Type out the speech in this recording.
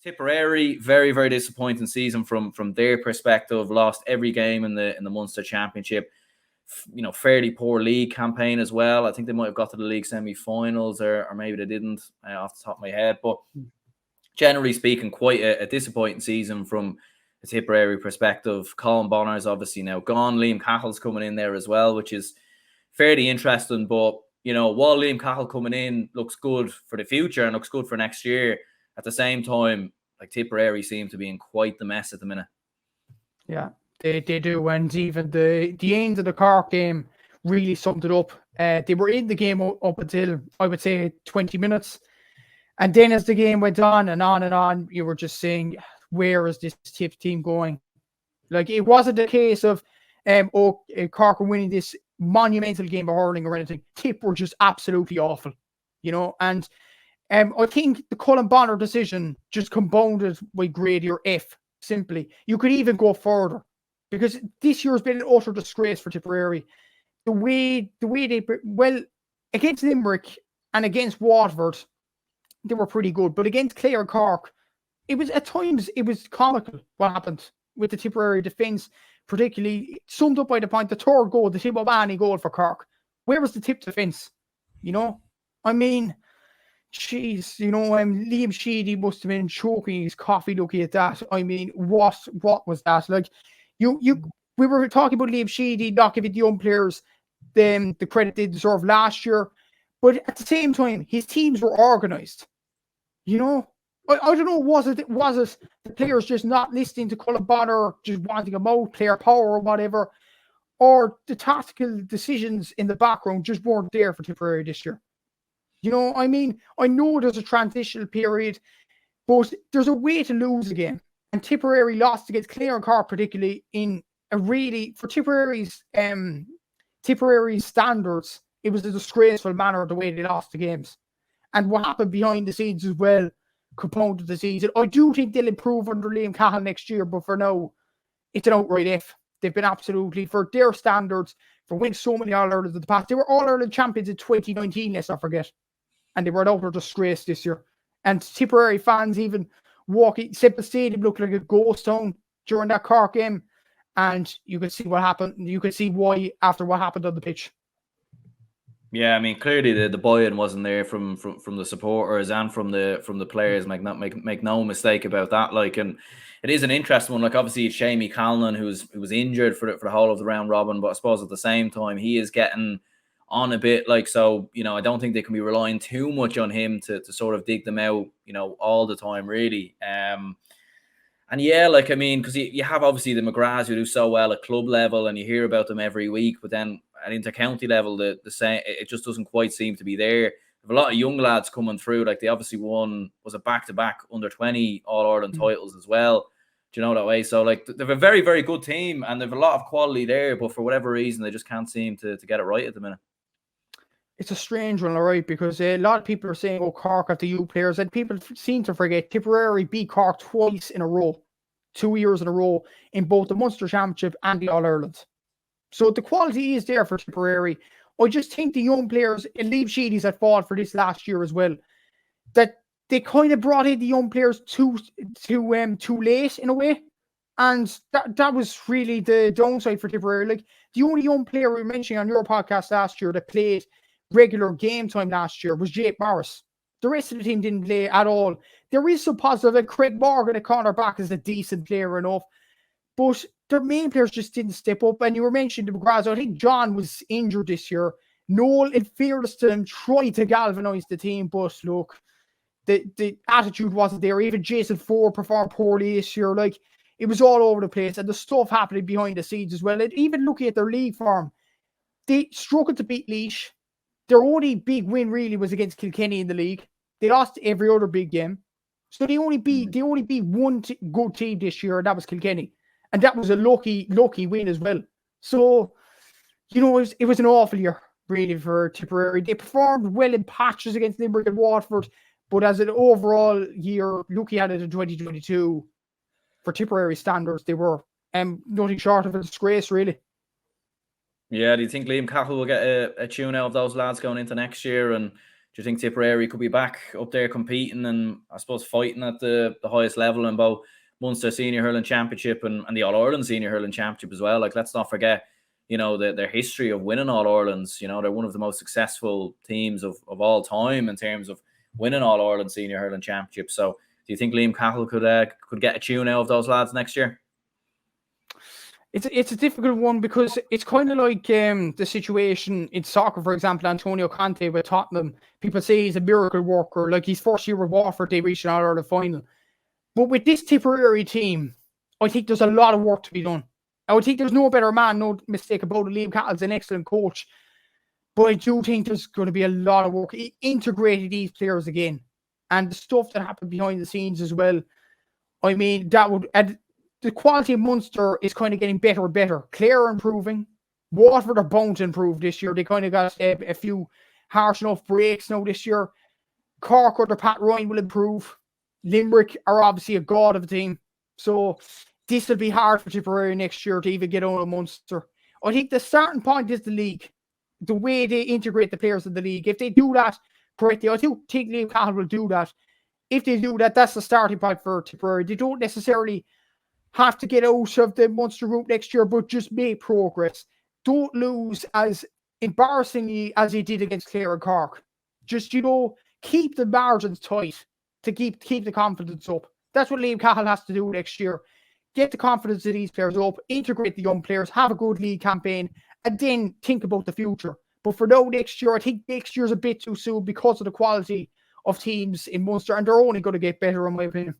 Tipperary, very, very disappointing season from their perspective. Lost every game in the Munster Championship. Fairly poor league campaign as well. I think they might have got to the league semi-finals, or maybe they didn't, off the top of my head. But generally speaking, quite a disappointing season from a Tipperary perspective. Colin Bonner's obviously now gone. Liam Cahill's coming in there as well, which is fairly interesting. But, while Liam Cahill coming in looks good for the future and looks good for next year, at the same time, like, Tipperary seem to be in quite the mess at the minute. Yeah, they do. And even the end of the Cork game really summed it up. They were in the game up until, I would say, 20 minutes. And then as the game went on and on and on, you were just saying, where is this Tip team going? Like, it wasn't a case of, Cork were winning this monumental game of hurling or anything. Tip were just absolutely awful, and I think the Colin Bonner decision just compounded by grade your F, simply. You could even go further, because this year has been an utter disgrace for Tipperary. The way they, against Limerick and against Waterford, they were pretty good. But against Clare and Cork, at times it was comical what happened with the Tipperary defence, particularly summed up by the point, the third goal, the Tim O'Mahony goal for Cork. Where was the Tip defence? I mean, jeez, Liam Sheedy must have been choking his coffee looking at that. I mean, what was that? Like, we were talking about Liam Sheedy not giving the young players the credit they deserved last year, but at the same time, his teams were organised. I don't know, was it the players just not listening to Colin Bonner, just wanting a out, player power or whatever, or the tactical decisions in the background just weren't there for Tipperary this year? I mean, I know there's a transitional period, but there's a way to lose a game. And Tipperary lost against Clare and Cork, particularly in a really, for Tipperary's standards, it was a disgraceful manner of the way they lost the games. And what happened behind the scenes as well compounded the season. I do think they'll improve under Liam Cahill next year, but for now, it's an outright F. They've been absolutely, for their standards, for winning so many All-Irelands in the past. They were All-Ireland champions in 2019, let's not forget. And they were an utter disgrace this year. And Tipperary fans even walking, Semple Stadium looked like a ghost town during that Cork game. And you could see what happened. You could see why after what happened on the pitch. Yeah, I mean, clearly the buy-in wasn't there from the supporters and from the players. Make no mistake about that. Like, and it is an interesting one. Like, obviously, it's Shamie Callan who was injured for the whole of the round robin, but I suppose at the same time he is getting on a bit. Like, so I don't think they can be relying too much on him to sort of dig them out, all the time, really. And yeah, like, I mean, because you have obviously the McGraths who do so well at club level, and you hear about them every week, but then at inter-county level, the same, it just doesn't quite seem to be there. There's a lot of young lads coming through. Like, they obviously won, was a back-to-back under-20 All-Ireland titles as well. Do you know that way? So, like, they have a very, very good team, and they have a lot of quality there, but for whatever reason, they just can't seem to get it right at the minute. It's a strange one, all right, because a lot of people are saying, Cork have the youth players, and people seem to forget Tipperary beat Cork twice in a row, 2 years in a row, in both the Munster Championship and the All-Ireland. So the quality is there for Tipperary. I just think the young players, and Liam Sheedy's at fault for this last year as well, that they kind of brought in the young players too late in a way. And that was really the downside for Tipperary. Like, the only young player we were mentioning on your podcast last year that played regular game time last year was Jake Morris. The rest of the team didn't play at all. There is some positive, like Craig Morgan at cornerback is a decent player enough, but their main players just didn't step up. And you were mentioning the McGraths. I think John was injured this year. Noel, in fairness to him, tried to galvanise the team, but look, the attitude wasn't there. Even Jason Ford performed poorly this year. Like, it was all over the place, and the stuff happening behind the scenes as well. And even looking at their league form, they struggled to beat Laois. Their only big win really was against Kilkenny in the league. They lost every other big game. So they only beat one good team this year, and that was Kilkenny. And that was a lucky win as well. So, it was an awful year, really, for Tipperary. They performed well in patches against Limerick and Waterford, but as an overall year, looking at it in 2022, for Tipperary standards, they were nothing short of a disgrace, really. Yeah, do you think Liam Cahill will get a tune out of those lads going into next year? And do Do you think Tipperary could be back up there competing and I suppose fighting at the highest level in both Munster Senior Hurling Championship and the All-Ireland Senior Hurling Championship as well? Like, let's not forget, their history of winning All-Irelands. They're one of the most successful teams of all time in terms of winning All-Ireland Senior Hurling Championship. So do you think Liam Cahill could get a tune out of those lads next year? It's a difficult one because it's kind of like the situation in soccer, for example, Antonio Conte with Tottenham. People say he's a miracle worker. Like, his first year with Watford, they reached an All-Ireland final. But with this Tipperary team, I think there's a lot of work to be done. I would think there's no better man, no mistake about it. Liam Cahill's an excellent coach. But I do think there's going to be a lot of work. He integrated these players again. And the stuff that happened behind the scenes as well. I mean, that would... And the quality of Munster is kind of getting better and better. Clare improving. Waterford are bound to improve this year. They kind of got a few harsh enough breaks now this year. Cork under Pat Ryan will improve. Limerick are obviously a god of a team. So this will be hard for Tipperary next year to even get on a Munster. I think the starting point is the league. The way they integrate the players in the league. If they do that correctly, I do think Liam Cahill will do that. If they do that, that's the starting point for Tipperary. They don't necessarily have to get out of the Munster group next year, but just make progress. Don't lose as embarrassingly as they did against Clare and Cork. Just, keep the margins tight to keep the confidence up. That's what Liam Cahill has to do next year. Get the confidence of these players up, integrate the young players, have a good league campaign, and then think about the future. But for now, next year, I think next year's a bit too soon because of the quality of teams in Munster, and they're only going to get better, in my opinion.